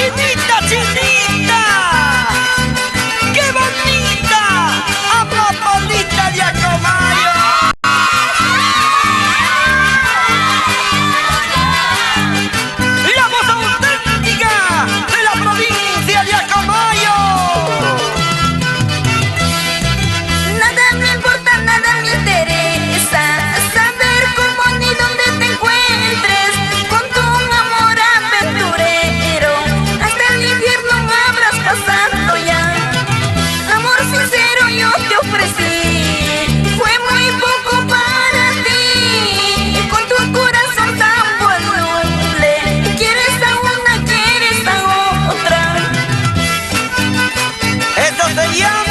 chinita, chinita, qué bonita, amapolita de Acomayo. La voz auténtica de la provincia de Acomayo. Nada me importa, nada me interesa saber cómo ni dónde te encuentres. Con tu amor aventurero hasta el infierno me habrás pasado ya. Amor sincero yo te ofrecí, fue muy poco para ti. Con tu corazón tan voluble, quieres a una, quieres a otra. Esto se llama